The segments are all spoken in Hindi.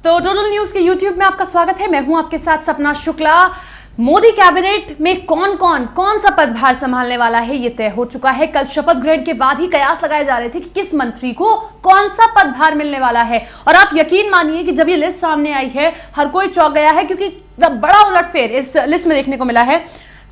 तो टोटल न्यूज के यूट्यूब में आपका स्वागत है। मैं हूं आपके साथ सपना शुक्ला। मोदी कैबिनेट में कौन सा पदभार संभालने वाला है ये तय हो चुका है। कल शपथ ग्रहण के बाद ही कयास लगाए जा रहे थे कि किस मंत्री को कौन सा पदभार मिलने वाला है, और आप यकीन मानिए कि जब ये लिस्ट सामने आई है हर कोई चौंक गया है, क्योंकि बड़ा उलटफेर इस लिस्ट में देखने को मिला है।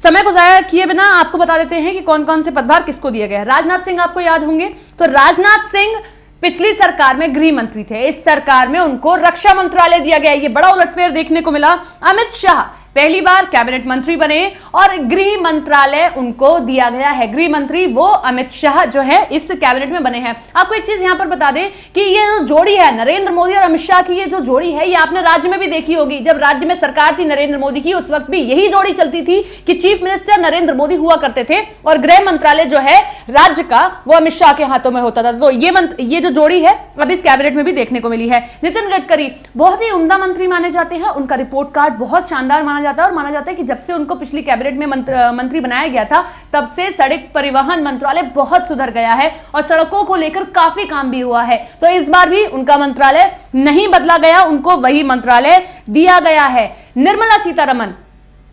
समय को जाया किए बिना आपको बता देते हैं कि कौन कौन से पदभार किसको दिए गए हैं। राजनाथ सिंह आपको याद होंगे, तो राजनाथ सिंह पिछली सरकार में गृह मंत्री थे, इस सरकार में उनको रक्षा मंत्रालय दिया गया। ये बड़ा उलटफेर देखने को मिला। अमित शाह पहली बार कैबिनेट मंत्री बने और गृह मंत्रालय उनको दिया गया है। गृह मंत्री वो अमित शाह जो है इस कैबिनेट में बने हैं। आपको एक चीज यहां पर बता दें कि ये जो जोड़ी है नरेंद्र मोदी और अमित शाह की, ये जो जोड़ी है ये आपने राज्य में भी देखी होगी। जब राज्य में सरकार थी नरेंद्र मोदी की, उस वक्त भी यही जोड़ी चलती थी कि चीफ मिनिस्टर नरेंद्र मोदी हुआ करते थे और गृह मंत्रालय जो है राज्य का वो अमित शाह के हाथों में होता था। तो ये जो जोड़ी है अब इस कैबिनेट में भी देखने को मिली है। नितिन गडकरी बहुत ही उम्दा मंत्री माने जाते हैं, उनका रिपोर्ट कार्ड बहुत शानदार माना जाता है और माना जाता है कि जब से उनको पिछली कैबिनेट में मंत्री बनाया गया था तब से सड़क परिवहन मंत्रालय बहुत सुधर गया है और सड़कों को लेकर काफी काम भी हुआ है। तो इस बार भी उनका मंत्रालय नहीं बदला गया, उनको वही मंत्रालय दिया गया है। निर्मला सीतारमण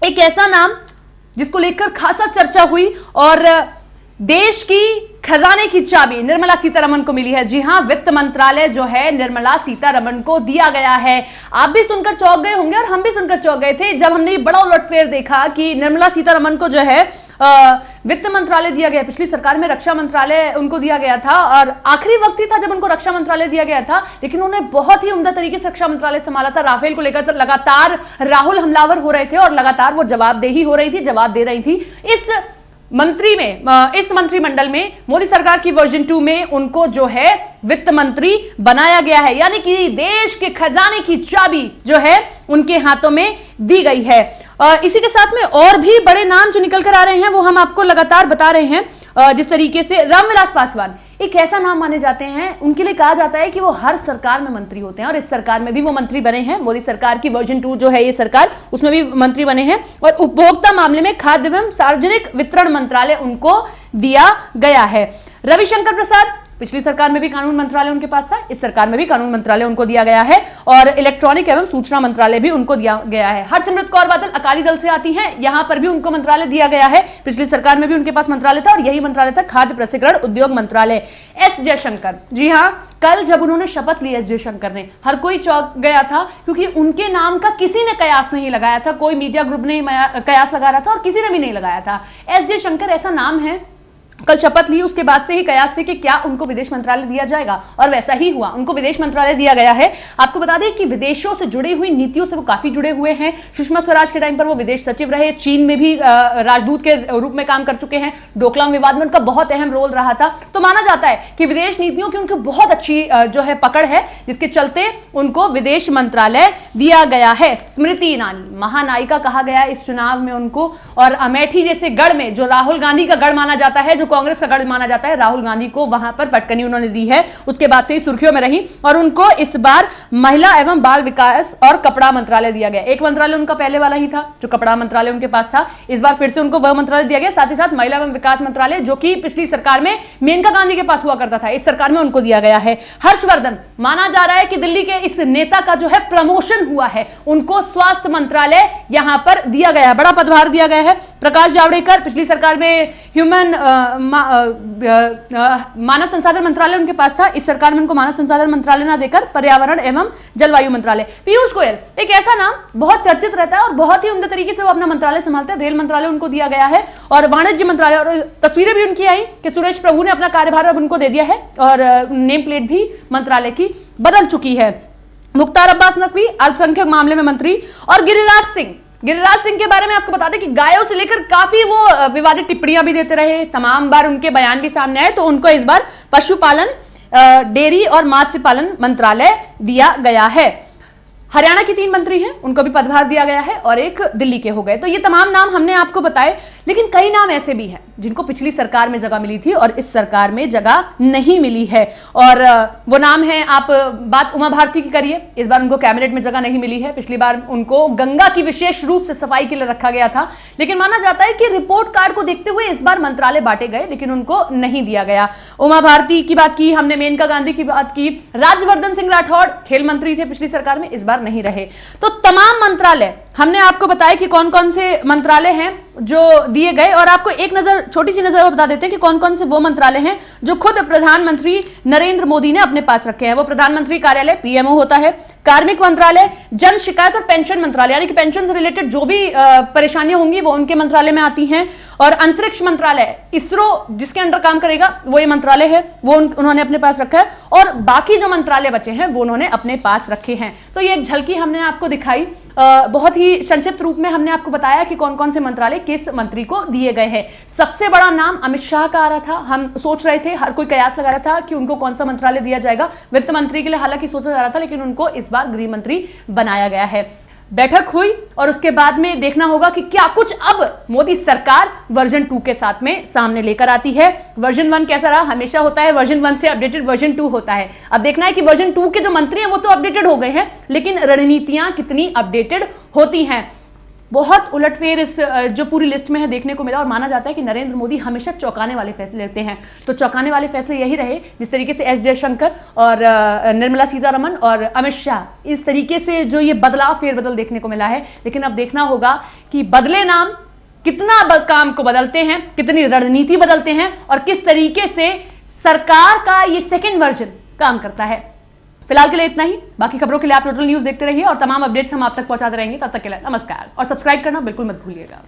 एक ऐसा नाम जिसको लेकर खासा चर्चा हुई और देश की खजाने की चाबी निर्मला सीतारमण को मिली है। जी हां, वित्त मंत्रालय जो है निर्मला सीतारमण को दिया गया है। आप भी सुनकर चौंक गए होंगे और हम भी सुनकर चौंक गए थे जब हमने ये बड़ा उलटफेर देखा कि निर्मला सीतारमण को जो है वित्त मंत्रालय दिया गया। पिछली सरकार में रक्षा मंत्रालय उनको दिया गया था और आखिरी वक्त ही था जब उनको रक्षा मंत्रालय दिया गया था, लेकिन उन्होंने बहुत ही उम्दा तरीके से रक्षा मंत्रालय संभाला था। राफेल को लेकर लगातार राहुल हमलावर हो रहे थे और लगातार वो जवाबदेही हो रही थी, जवाब दे रही थी। इस मंत्रिमंडल में मोदी सरकार की वर्जन 2 में उनको जो है वित्त मंत्री बनाया गया है, यानी कि देश के खजाने की चाबी जो है उनके हाथों में दी गई है। इसी के साथ में और भी बड़े नाम जो निकल कर आ रहे हैं वो हम आपको लगातार बता रहे हैं। जिस तरीके से रामविलास पासवान एक ऐसा नाम माने जाते हैं, उनके लिए कहा जाता है कि वो हर सरकार में मंत्री होते हैं और इस सरकार में भी वो मंत्री बने हैं। मोदी सरकार की वर्जन 2 जो है ये सरकार, उसमें भी मंत्री बने हैं और उपभोक्ता मामले में खाद्य एवं सार्वजनिक वितरण मंत्रालय उनको दिया गया है। रविशंकर प्रसाद पिछली सरकार में भी कानून मंत्रालय उनके पास था, इस सरकार में भी कानून मंत्रालय उनको दिया गया है और इलेक्ट्रॉनिक एवं सूचना मंत्रालय भी उनको दिया गया है। हरसिमरत कौर बादल अकाली दल से आती हैं, यहां पर भी उनको मंत्रालय दिया गया है। पिछली सरकार में भी उनके पास मंत्रालय था और यही मंत्रालय था खाद्य प्रसंस्करण उद्योग मंत्रालय। एस जयशंकर, जी हां, कल जब उन्होंने शपथ ली एस जयशंकर ने, हर कोई चौंक गया था क्योंकि उनके नाम का किसी ने कयास नहीं लगाया था, कोई मीडिया ग्रुप ने कयास लगा रहा था और किसी ने भी नहीं लगाया था। एस जयशंकर ऐसा नाम है, कल शपथ ली उसके बाद से ही कयास थे कि क्या उनको विदेश मंत्रालय दिया जाएगा और वैसा ही हुआ, उनको विदेश मंत्रालय दिया गया है। आपको बता दें कि विदेशों से जुड़ी हुई नीतियों से वो काफी जुड़े हुए हैं। सुषमा स्वराज के टाइम पर वो विदेश सचिव रहे, चीन में भी राजदूत के रूप में काम कर चुके हैं। डोकलाम विवाद में उनका बहुत अहम रोल रहा था। तो माना जाता है कि विदेश नीतियों की उनको बहुत अच्छी जो है पकड़ है, जिसके चलते उनको विदेश मंत्रालय दिया गया है। स्मृति ईरानी महानायिका कहा गया इस चुनाव में उनको, और अमेठी जैसे गढ़ में जो राहुल गांधी का गढ़ माना जाता है, जो कांग्रेस का गढ़ माना जाता है, राहुल गांधी को वहां पर पटकनी उन्होंने दी है। उसके बाद से ही सुर्खियों में रही और उनको इस बार महिला एवं बाल विकास और कपड़ा मंत्रालय दिया गया। एक मंत्रालय उनका पहले वाला ही था जो कपड़ा मंत्रालय उनके पास था, इस बार फिर से उनको वह मंत्रालय दिया गया। साथ ही साथ महिला एवं विकास मंत्रालय जो कि पिछली सरकार में मेनका गांधी के पास हुआ करता था, इस सरकार में उनको दिया गया है। हर्षवर्धन माना जा रहा है कि दिल्ली के इस नेता का जो है प्रमोशन हुआ है, उनको स्वास्थ्य मंत्रालय यहां पर दिया गया है, बड़ा पदभार दिया गया है। प्रकाश जावड़ेकर पिछली सरकार में मानव संसाधन मंत्रालय उनके पास था, इस सरकार में उनको मानव संसाधन मंत्रालय ना देकर पर्यावरण एवं जलवायु मंत्रालय। पीयूष गोयल एक ऐसा नाम बहुत चर्चित रहता है और बहुत ही उम्दा तरीके से वो अपना मंत्रालय संभालते हैं, रेल मंत्रालय उनको दिया गया है और वाणिज्य मंत्रालय, और तस्वीरें भी उनकी आई कि सुरेश प्रभु ने अपना कार्यभार अब उनको दे दिया है और नेम प्लेट भी मंत्रालय की बदल चुकी है। मुख्तार अब्बास नकवी अल्पसंख्यक मामले में मंत्री, और गिरिराज सिंह के बारे में आपको बता दें कि गायों से लेकर काफी वो विवादित टिप्पणियां भी देते रहे, तमाम बार उनके बयान भी सामने आए, तो उनको इस बार पशुपालन, डेयरी और मत्स्य पालन मंत्रालय दिया गया है। हरियाणा की 3 मंत्री हैं, उनको भी पदभार दिया गया है और एक दिल्ली के हो गए। तो ये तमाम नाम हमने आपको बताए, लेकिन कई नाम ऐसे भी हैं जिनको पिछली सरकार में जगह मिली थी और इस सरकार में जगह नहीं मिली है। और वो नाम है, आप बात उमा भारती की करिए, इस बार उनको कैबिनेट में जगह नहीं मिली है। पिछली बार उनको गंगा की विशेष रूप से सफाई के लिए रखा गया था, लेकिन माना जाता है कि रिपोर्ट कार्ड को देखते हुए इस बार मंत्रालय बांटे गए लेकिन उनको नहीं दिया गया। उमा भारती की बात की हमने, मेनका गांधी की बात की, राज्यवर्धन सिंह राठौड़ खेल मंत्री थे पिछली सरकार में, इस बार नहीं रहे। तो तमाम मंत्रालय हमने आपको बताया कि कौन कौन से मंत्रालय हैं जो दिए गए, और आपको एक नजर, छोटी सी नजर बता देते हैं कि कौन कौन से वो मंत्रालय हैं जो खुद प्रधानमंत्री नरेंद्र मोदी ने अपने पास रखे हैं। वो प्रधानमंत्री कार्यालय पीएमओ होता है, कार्मिक मंत्रालय, जन शिकायत और पेंशन मंत्रालय, यानी कि पेंशन से रिलेटेड जो भी परेशानियां होंगी वो उनके मंत्रालय में आती हैं, और अंतरिक्ष मंत्रालय, इसरो जिसके अंडर काम करेगा वो ये मंत्रालय है, वो उन्होंने अपने पास रखा है, और बाकी जो मंत्रालय बचे हैं वो उन्होंने अपने पास रखे हैं। तो ये एक झलकी हमने आपको दिखाई, बहुत ही संक्षिप्त रूप में हमने आपको बताया कि कौन कौन से मंत्रालय किस मंत्री को दिए गए हैं। सबसे बड़ा नाम अमित शाह का आ रहा था, हम सोच रहे थे, हर कोई कयास लगा रहा था कि उनको कौन सा मंत्रालय दिया जाएगा। वित्त मंत्री के लिए हालांकि सोचा जा रहा था, लेकिन उनको इस बार गृह मंत्री बनाया गया है। बैठक हुई और उसके बाद में देखना होगा कि क्या कुछ अब मोदी सरकार वर्जन 2 के साथ में सामने लेकर आती है। वर्जन 1 कैसा रहा, हमेशा होता है वर्जन 1 से अपडेटेड वर्जन 2 होता है। अब देखना है कि वर्जन 2 के जो मंत्री हैं वो तो अपडेटेड हो गए हैं, लेकिन रणनीतियां कितनी अपडेटेड होती हैं। बहुत उलटफेर इस जो पूरी लिस्ट में है देखने को मिला, और माना जाता है कि नरेंद्र मोदी हमेशा चौंकाने वाले फैसले लेते हैं। तो चौंकाने वाले फैसले यही रहे जिस तरीके से एस जयशंकर और निर्मला सीतारमण और अमित शाह, इस तरीके से जो ये बदलाव, फेरबदल देखने को मिला है। लेकिन अब देखना होगा कि बदले नाम कितना काम को बदलते हैं, कितनी रणनीति बदलते हैं, और किस तरीके से सरकार का ये सेकेंड वर्जन काम करता है। फिलहाल के लिए इतना ही, बाकी खबरों के लिए आप टोटल न्यूज देखते रहिए और तमाम अपडेट्स हम आप तक पहुंचाते रहेंगे। तब तक के लिए नमस्कार, और सब्सक्राइब करना बिल्कुल मत भूलिएगा।